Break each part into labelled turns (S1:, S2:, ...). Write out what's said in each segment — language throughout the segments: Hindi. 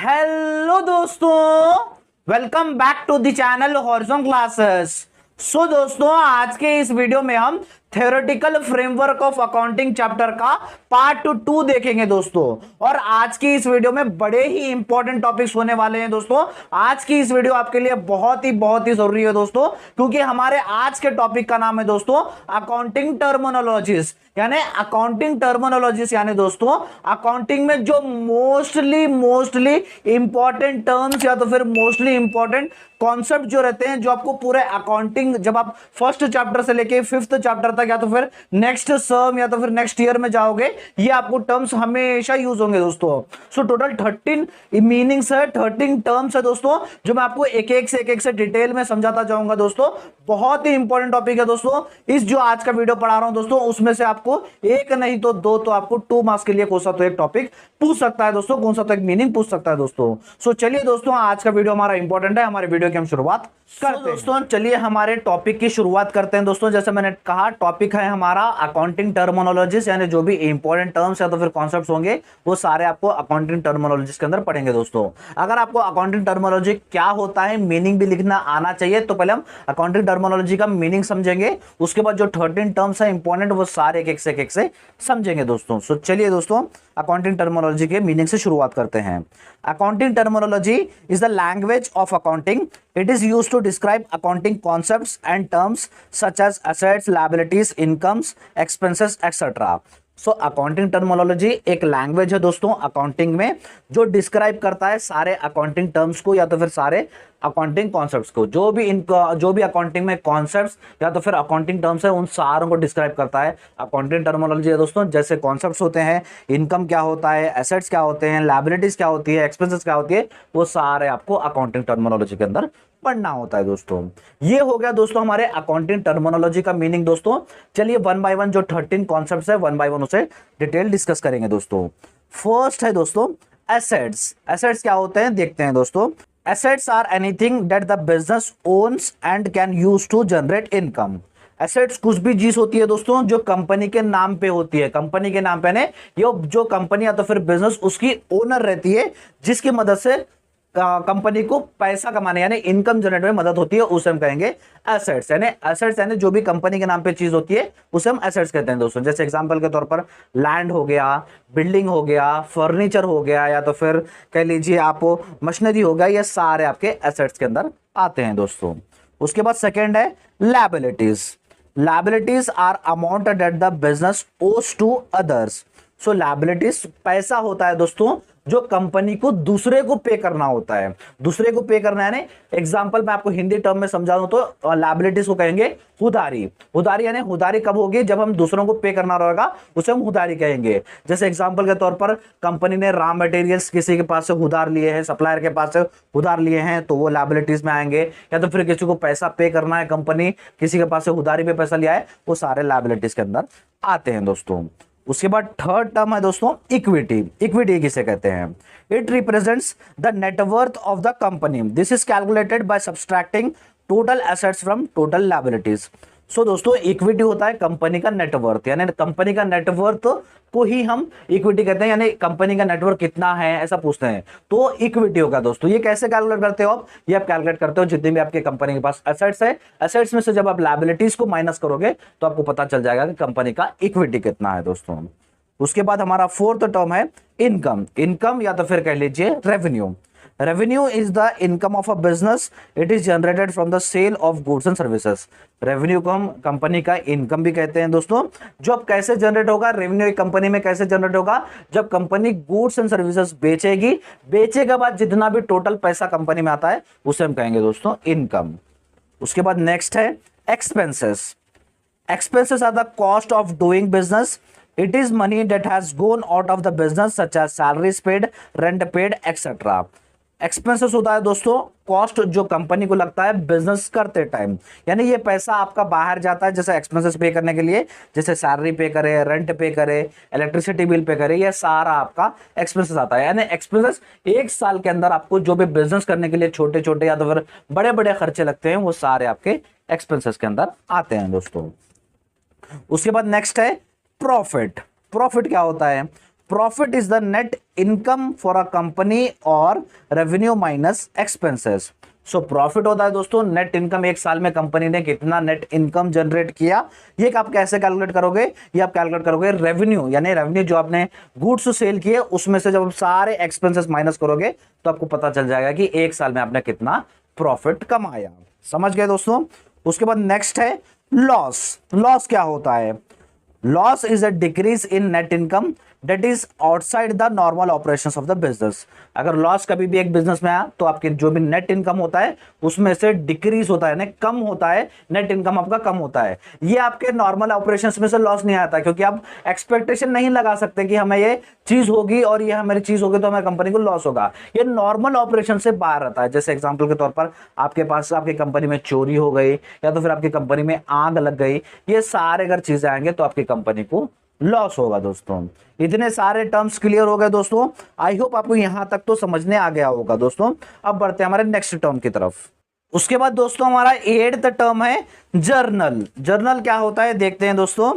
S1: हेलो दोस्तों, welcome back to the channel horizon classes. So दोस्तों, आज के इस वीडियो में हम theoretical framework of accounting chapter का पार्ट 2 देखेंगे दोस्तों। और आज की इस वीडियो में बड़े ही इंपॉर्टेंट टॉपिक्स होने वाले हैं दोस्तों। आज की इस वीडियो आपके लिए बहुत ही जरूरी है दोस्तों, क्योंकि हमारे आज के टॉपिक का नाम है दोस्तों अकाउंटिंग टर्मिनोलॉजीज, यानी अकाउंटिंग टर्मिनोलॉजीज, यानी दोस्तों अकाउंटिंग में जो मोस्टली इंपॉर्टेंट टर्म्स या तो फिर मोस्टली इंपॉर्टेंट कॉन्सेप्ट जो रहते हैं, जो आपको पूरे अकाउंटिंग जब आप फर्स्ट चैप्टर से लेके 5th चैप्टर तक या तो फिर नेक्स्ट सर्म या तो फिर नेक्स्ट ईयर में जाओगे, ये आपको टर्म्स हमेशा यूज होंगे दोस्तों। सो टोटल 13 मीनिंग्स है, 13 टर्म्स है दोस्तों, जो मैं आपको एक एक से डिटेल में समझाता जाऊंगा दोस्तों। बहुत ही इंपॉर्टेंट टॉपिक है दोस्तों। इस जो आज का वीडियो पढ़ा रहा हूं दोस्तों, उसमें से आपको एक नहीं तो दो, तो आपको 2 मार्क्स के लिए कौन सा तो एक टॉपिक पूछ सकता है दोस्तों, कौन सा तो एक मीनिंग पूछ सकता है दोस्तों। सो चलिए दोस्तों, आज का वीडियो हमारा इंपॉर्टेंट है, हमारे वीडियो की हम शुरुआत करते हैं दोस्तों। चलिए हमारे टॉपिक की शुरुआत करते हैं दोस्तों। जैसे मैंने कहा, टॉपिक है हमारा अकाउंटिंग टर्मिनोलॉजीज, यानी जो भी इंपॉर्टेंट टर्म्स या तो फिर कॉन्सेप्ट्स होंगे वो सारे आपको अकाउंटिंग टर्मिनोलॉजीज के अंदर पढ़ेंगे दोस्तों। अगर आपको अकाउंटिंग टर्मिनोलॉजी क्या होता है, मीनिंग भी लिखना आना चाहिए, तो पहले हम अकाउंटिंग टर्मिनोलॉजी का मीनिंग समझेंगे। उसके बाद जो 13 टर्म्स है इंपॉर्टेंट, वो सारे एक एक से समझेंगे दोस्तों। सो चलिए दोस्तों, अकाउंटिंग टर्मिनोलॉजी के मीनिंग से शुरुआत करते हैं। Accounting terminology is the language of accounting. It is used to describe accounting concepts and terms such as assets, liabilities, incomes, expenses, etc. So accounting terminology एक लैंग्वेज है दोस्तों अकाउंटिंग में, जो डिस्क्राइब करता है सारे अकाउंटिंग टर्म्स को या तो फिर सारे अकाउंटिंग कॉन्सेप्ट्स को। जो भी अकाउंटिंग में कॉन्सेप्ट्स या तो फिर अकाउंटिंग टर्म्स है, उन सारों को डिस्क्राइब करता है अकाउंटिंग टर्मिनोलॉजी है दोस्तों। जैसे कॉन्सेप्ट्स होते हैं, इनकम क्या होता है, एसेट्स क्या होते हैं, लायबिलिटीज क्या होती है, एक्सपेंसेस क्या होती है, वो सारे आपको अकाउंटिंग टर्मिनोलॉजी के अंदर पढ़ना होता है दोस्तों। ये हो गया दोस्तों हमारे अकाउंटिंग टर्मिनोलॉजी का मीनिंग दोस्तों। चलिए वन बाय वन जो 13 कॉन्सेप्ट्स है, वन बाय वन उसे डिटेल डिस्कस करेंगे दोस्तों। फर्स्ट है दोस्तों एसेट्स। एसेट्स क्या होते हैं देखते हैं दोस्तों। Assets are anything that the business owns and can use to generate income. Assets कुछ भी चीज होती है दोस्तों जो कंपनी के नाम पे होती है। कंपनी के नाम पे ने ये जो कंपनी या तो फिर बिजनेस उसकी ओनर रहती है, जिसकी मदद से कंपनी को पैसा कमाने यानी इनकम जनरेट में मदद होती है, उसे हम कहेंगे एसेट्स। यानी एसेट्स यानी जो भी कंपनी के नाम पे चीज होती है उसे हम एसेट्स कहते हैं दोस्तों। जैसे एग्जांपल के तौर पर लैंड हो गया, बिल्डिंग हो गया, फर्नीचर हो गया, या तो फिर कह लीजिए आप मशीनरी हो गया, ये सारे आपके एसेट्स के अंदर आते हैं दोस्तों। उसके बाद सेकेंड है liabilities. Liabilities are amount that the business owes to others. So liabilities पैसा होता है दोस्तों जो कंपनी को दूसरे को पे करना होता है। दूसरे को पे करना है, एग्जांपल मैं आपको हिंदी टर्म में समझा दूं तो लायबिलिटीज को कहेंगे उधारी। उधारी यानी उधारी कब होगी, जब हम दूसरों को पे करना रहेगा, उसे हम उधारी कहेंगे। जैसे एग्जांपल के तौर पर कंपनी ने रॉ मटेरियल्स किसी के पास से उधार लिए हैं, सप्लायर के पास से उधार लिए हैं, तो वो लायबिलिटीज में आएंगे। या तो फिर किसी को पैसा पे करना है, कंपनी किसी के पास से उधारी पे पैसा लिया है, वो सारे लायबिलिटीज के अंदर आते हैं दोस्तों। उसके बाद थर्ड टर्म है दोस्तों इक्विटी। इक्विटी किसे कहते हैं? It represents the net worth of the company. This is calculated by subtracting total assets from total liabilities. So दोस्तों इक्विटी होता है कंपनी का नेटवर्थ, यानी कंपनी का नेटवर्थ को ही हम इक्विटी कहते हैं, यानी कंपनी का नेटवर्थ कितना है ऐसा पूछते हैं तो इक्विटी होगा दोस्तों। ये कैसे कैलकुलेट करते हो आप? ये आप कैलकुलेट करते हो जितने भी आपके कंपनी के पास एसेट्स है, एसेट्स में से जब आप लायबिलिटीज को माइनस करोगे तो आपको पता चल जाएगा कि कंपनी का इक्विटी कितना है दोस्तों। उसके बाद हमारा फोर्थ टर्म है इनकम। इनकम या तो फिर कह लीजिए revenue. Revenue is the income of a business. It is generated from the sale of goods and services. Revenue को हम कंपनी का इनकम भी कहते हैं दोस्तों। जो अब कैसे जनरेट होगा रेवेन्यू एक कंपनी में, कैसे जनरेट होगा? जब कंपनी गुड्स एंड सर्विसेज बेचेगी, बेचे के बाद जितना भी टोटल पैसा कंपनी में आता है उसे हम कहेंगे दोस्तों इनकम। उसके बाद नेक्स्ट है expenses. Expenses are the cost of doing business. It is money that has gone out of the business such as salaries paid, rent paid, etc. Expenses होता है दोस्तों कॉस्ट जो कंपनी को लगता है बिजनेस करते टाइम, यानी ये पैसा आपका बाहर जाता है जैसे एक्सपेंसेस पे करने के लिए, जैसे सैलरी पे करे, रेंट पे करे, इलेक्ट्रिसिटी बिल पे करे, ये सारा आपका एक्सपेंसेस आता है। यानी एक्सपेंसेस एक साल के अंदर आपको जो भी बिजनेस करने के लिए छोटे छोटे या तो फिर बड़े बड़े खर्चे लगते हैं वो सारे आपके एक्सपेंसेस के अंदर आते हैं दोस्तों। उसके बाद नेक्स्ट है प्रॉफिट। प्रॉफिट क्या होता है? Profit is the net income for a company और revenue minus expenses. So profit होता है दोस्तों नेट इनकम, एक साल में कंपनी ने कितना नेट इनकम जनरेट किया, ये आप कैसे कैलकुलेट करोगे, ये आप कैलकुलेट करोगे रेवेन्यू, यानी रेवेन्यू जो आपने गुड्स सेल किए उसमें से जब आप सारे एक्सपेंसेस माइनस करोगे तो आपको पता चल जाएगा कि एक साल में आपने कितना प्रॉफिट कमाया। समझ गए दोस्तों। उसके बाद नेक्स्ट है लॉस। लॉस क्या होता है? Loss is a decrease in net income that is outside the normal operations of the business. अगर लॉस कभी भी एक बिजनेस में आया तो आपके जो भी नेट इनकम होता है उसमें से डिक्रीज होता है, कम होता है, नेट इनकम आपका कम होता है। ये आपके नॉर्मल ऑपरेशंस में से लॉस नहीं आता, क्योंकि आप एक्सपेक्टेशन नहीं लगा सकते कि हमें ये चीज होगी और ये हमारी चीज होगी तो हमारी कंपनी को लॉस होगा। ये नॉर्मल ऑपरेशन से बाहर आता है। जैसे एग्जांपल के तौर पर आपके पास आपकी कंपनी में चोरी हो गई या तो फिर आपकी कंपनी में आग लग गई, ये सारे अगर चीजें आएंगे तो आपकी कंपनी को लॉस होगा। दोस्तों इतने सारे टर्म्स क्लियर हो गए दोस्तों। आई होप आपको यहां तक तो समझने आ गया होगा दोस्तों। अब बढ़ते हैं हमारे नेक्स्ट टर्म की तरफ। उसके बाद दोस्तों हमारा 8th टर्म है जर्नल। जर्नल क्या होता है देखते हैं दोस्तों।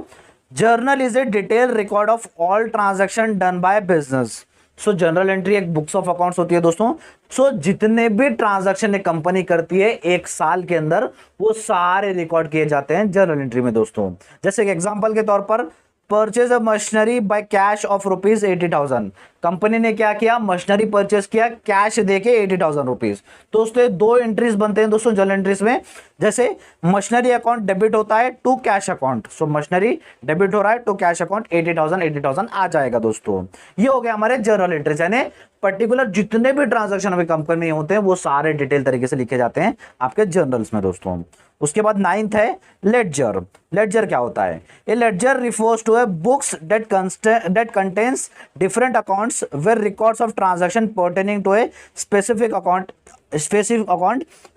S1: Journal is a detail record of all transaction done by business. So journal entry एक बुक्स ऑफ अकाउंट्स होती है दोस्तों। सो जितने भी ट्रांजैक्शन एक कंपनी करती है एक साल के अंदर वो सारे रिकॉर्ड किए जाते हैं जर्नल एंट्री में दोस्तों। जैसे एक एग्जांपल के तौर पर purchase a machinery by cash of rupees 80,000। Company ने क्या किया, मशीनरी परचेज किया कैश देके 80,000 रुपीज। तो उसके दो एंट्रीज बनते हैं दोस्तों जर्नल एंट्रीज में। जैसे मशीनरी अकाउंट डेबिट होता है to cash account. So machinery debit हो रहा है टू कैश अकाउंट 80,000 आ जाएगा दोस्तों। ये हो गया हमारे जर्नल एंट्रीज, यानी पर्टिकुलर जितने भी ट्रांजैक्शन अभी कंपनी में होते हैं वो सारे डिटेल तरीके से लिखे जाते हैं आपके जर्नल्स में दोस्तों। उसके बाद 9th है लेडजर। लेडजर क्या होता है? A ledger refers to a books that contains different accounts where records of transaction pertaining to a specific account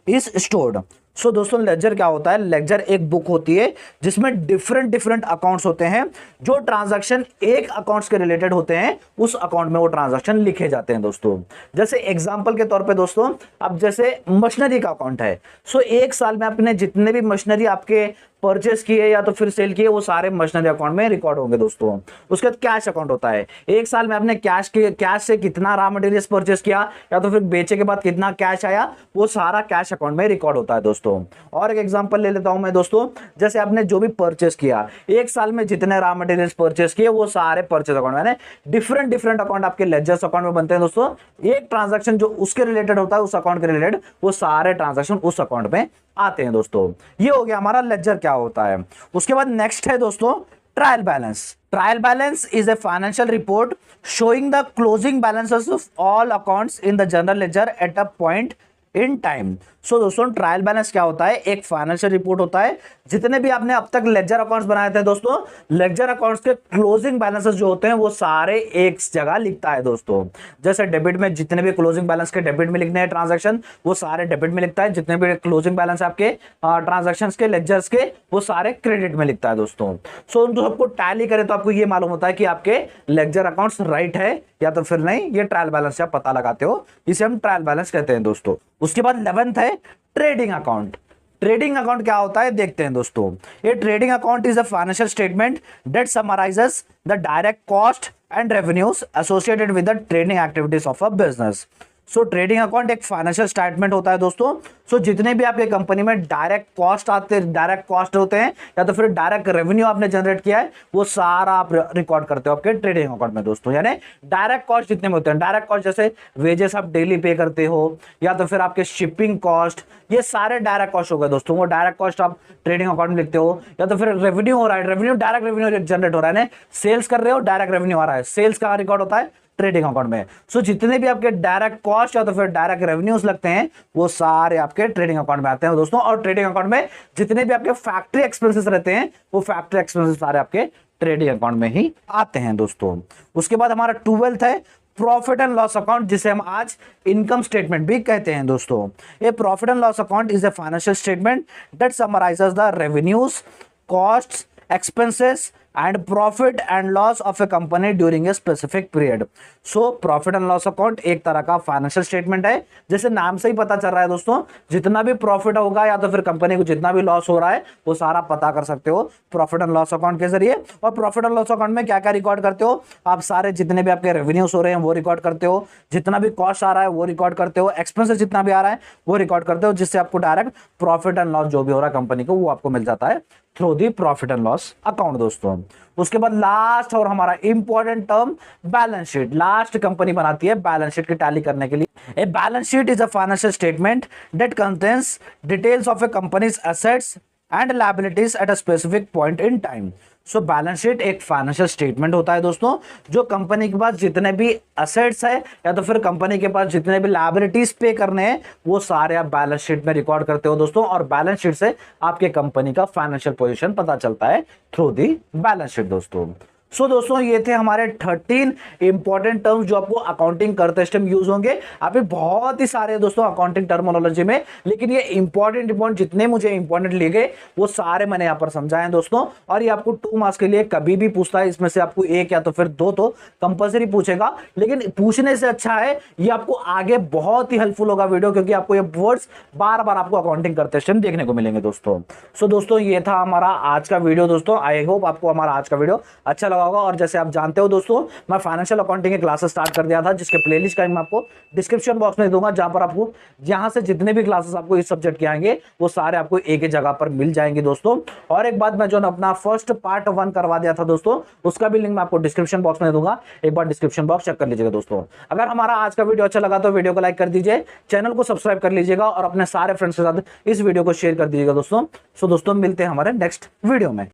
S1: is stored. So दोस्तों लेडजर क्या होता है? लेडजर एक बुक होती है जिसमें डिफरेंट अकाउंट्स होते हैं। जो ट्रांजैक्शन एक अकाउंट्स के रिलेटेड होते हैं उस अकाउंट में वो ट्रांजैक्शन लिखे जाते हैं दोस्तों। जैसे एग्जांपल के तौर पे दोस्तों अब जैसे मशीनरी का अकाउंट है। सो एक साल में आपने जितने भी मशीनरी आपके परचेस किए या तो फिर सेल किए वो सारे मशीनरी अकाउंट में रिकॉर्ड होंगे दोस्तों। उसके बाद कैश अकाउंट होता है। एक साल में आपने कैश से कितना रॉ मटेरियल्स परचेस किया या तो फिर बेचे के बाद कितना कैश आया वो सारा कैश अकाउंट में रिकॉर्ड होता है दोस्तों। और एक एग्जांपल ले लेता हूं मैं दोस्तों। जैसे आपने जो भी परचेस किया एक साल में जितने रॉ मटेरियल्स परचेस किए वो सारे परचेस अकाउंट में, डिफरेंट अकाउंट आपके लेजर्स अकाउंट में बनते हैं दोस्तों। एक ट्रांजैक्शन जो उसके रिलेटेड होता है उस अकाउंट के रिलेटेड वो सारे ट्रांजैक्शन उस अकाउंट में आते हैं दोस्तों। ये हो गया हमारा लेजर क्या होता है। उसके बाद नेक्स्ट है दोस्तों trial balance. Trial balance is a financial report showing the closing balances of all accounts in the general ledger at a point in time. So दोस्तों ट्रायल बैलेंस क्या होता है? एक फाइनेंशियल रिपोर्ट होता है। जितने भी आपने अब तक लेजर अकाउंट्स बनाए थे दोस्तों, लेजर अकाउंट्स के क्लोजिंग बैलेंसेस जो होते हैं वो सारे एक जगह लिखता है दोस्तों। जैसे डेबिट में जितने भी क्लोजिंग बैलेंस के डेबिट में लिखने हैं ट्रांजैक्शन वो सारे डेबिट में लिखता है। जितने भी क्लोजिंग बैलेंस आपके ट्रांजैक्शन के लेजर्स के वो सारे क्रेडिट में लिखता है दोस्तों। सो उन सबको टैली करें तो आपको ये मालूम होता है कि आपके लेजर अकाउंट्स राइट है या तो फिर नहीं। ये ट्रायल बैलेंस से आप पता लगाते हो, इसे हम ट्रायल बैलेंस कहते हैं दोस्तों। उसके बाद 11th है ट्रेडिंग अकाउंट। ट्रेडिंग अकाउंट क्या होता है देखते हैं दोस्तों। ये trading account is a financial statement that summarises the direct cost and revenues associated with the trading activities of a business. So trading account एक फाइनेंशियल स्टेटमेंट होता है दोस्तों। सो जितने भी आपके कंपनी में डायरेक्ट कॉस्ट होते हैं या तो फिर डायरेक्ट रेवेन्यू आपने जनरेट किया है वो सारा आप रिकॉर्ड करते हो आपके ट्रेडिंग अकाउंट में दोस्तों। यानी डायरेक्ट कॉस्ट जितने में होते हैं, डायरेक्ट कॉस्ट जैसे वेजेस आप डेली पे करते हो या तो फिर आपके शिपिंग कॉस्ट, ये सारे डायरेक्ट कॉस्ट हो गए दोस्तों। वो डायरेक्ट कॉस्ट आप ट्रेडिंग अकाउंट में लिखते हो। या तो फिर रेवेन्यू हो रहा है, रेवेन्यू डायरेक्ट रेवेन्यू जनरेट हो रहा है, सेल्स कर रहे हो डायरेक्ट रेवेन्यू आ रहा है, सेल्स का रिकॉर्ड होता है ट्रेडिंग अकाउंट में। सो जितने भी आपके डायरेक्ट कॉस्ट या तो फिर डायरेक्ट रेवेन्यूज लगते हैं वो सारे आपके ट्रेडिंग अकाउंट में आते हैं दोस्तों। और ट्रेडिंग अकाउंट में जितने भी आपके फैक्ट्री एक्सपेंसेस रहते हैं वो फैक्ट्री एक्सपेंसेस सारे आपके ट्रेडिंग अकाउंट में ही आते हैं दोस्तों। उसके बाद हमारा 12th है प्रॉफिट एंड लॉस अकाउंट, जिसे हम आज इनकम स्टेटमेंट भी कहते हैं दोस्तों। ये profit and loss account is a financial statement that summarises the revenues, costs, expenses, and profit and loss of A company during a specific period. So profit and loss account एक तरह का फाइनेंशियल स्टेटमेंट है, जैसे नाम से ही पता चल रहा है दोस्तों, जितना भी प्रॉफिट होगा या तो फिर कंपनी को जितना भी लॉस हो रहा है वो सारा पता कर सकते हो प्रॉफिट एंड लॉस अकाउंट के जरिए। और प्रॉफिट एंड लॉस अकाउंट में क्या क्या रिकॉर्ड करते हो आप, सारे जितने भी आपके रेवेन्यूज हो रहे हैं वो रिकॉर्ड करते हो, जितना भी कॉस्ट आ रहा है वो रिकॉर्ड करते हो, एक्सपेंसेस जितना भी आ रहा है वो रिकॉर्ड करते हो, जिससे आपको डायरेक्ट प्रॉफिट एंड लॉस जो भी हो रहा है कंपनी को वो आपको मिल जाता है through the profit and loss account दोस्तों। उसके बाद लास्ट और हमारा important term balance sheet. Last company बनाती है बैलेंस शीट की टैली करने के लिए। A balance sheet is a financial statement that contains details of A companies assets and liabilities at a specific point in time. So balance sheet एक फाइनेंशियल स्टेटमेंट होता है दोस्तों, जो कंपनी के पास जितने भी असेट्स है या तो फिर कंपनी के पास जितने भी लायबिलिटीज पे करने हैं वो सारे आप बैलेंस शीट में रिकॉर्ड करते हो दोस्तों। और बैलेंस शीट से आपके कंपनी का फाइनेंशियल पोजीशन पता चलता है थ्रू दी बैलेंस शीट दोस्तों। सो दोस्तों ये थे हमारे 13 इंपॉर्टेंट टर्म्स जो आपको अकाउंटिंग करते टाइम यूज होंगे। अभी बहुत ही सारे दोस्तों अकाउंटिंग टर्मिनोलॉजी में, लेकिन ये इंपॉर्टेंट जितने मुझे इंपॉर्टेंट लिए वो सारे मैंने यहाँ पर समझाए हैं दोस्तों। और ये आपको 2 मार्क्स के लिए कभी भी पूछता है, इसमें से आपको एक या तो फिर 2 तो कंपल्सरी पूछेगा, लेकिन पूछने से अच्छा है ये आपको आगे बहुत ही हेल्पफुल होगा वीडियो, क्योंकि आपको ये वर्ड्स बार बार आपको अकाउंटिंग करते टाइम देखने को मिलेंगे दोस्तों। सो दोस्तों ये था हमारा आज का वीडियो दोस्तों। आई होप आपको हमारा आज का वीडियो अच्छा लगा होगा। और जैसे आप जानते हो दोस्तों, मैं फाइनेंशियल अकाउंटिंग की क्लासेस स्टार्ट कर दिया था, जिसके प्लेलिस्ट का मैं आपको डिस्क्रिप्शन बॉक्स में दूंगा, जहां पर आपको जहां से जितने भी क्लासेस आपको इस सब्जेक्ट के आएंगे वो सारे आपको एक ही जगह पर मिल जाएंगे दोस्तों। और एक बात, मैं जो अपना फर्स्ट पार्ट 1 करवा दिया था दोस्तों, उसका भी लिंक मैं आपको डिस्क्रिप्शन बॉक्स में दूंगा, एक बार डिस्क्रिप्शन बॉक्स चेक कर लीजिएगा दोस्तों। अगर हमारा आज का वीडियो अच्छा लगा तो वीडियो को लाइक कर दीजिए, चैनल को सब्सक्राइब कर लीजिएगा और अपने सारे फ्रेंड्स के साथ इस वीडियो को शेयर कर दीजिएगा दोस्तों। सो दोस्तों मिलते हैं हमारे नेक्स्ट वीडियो में।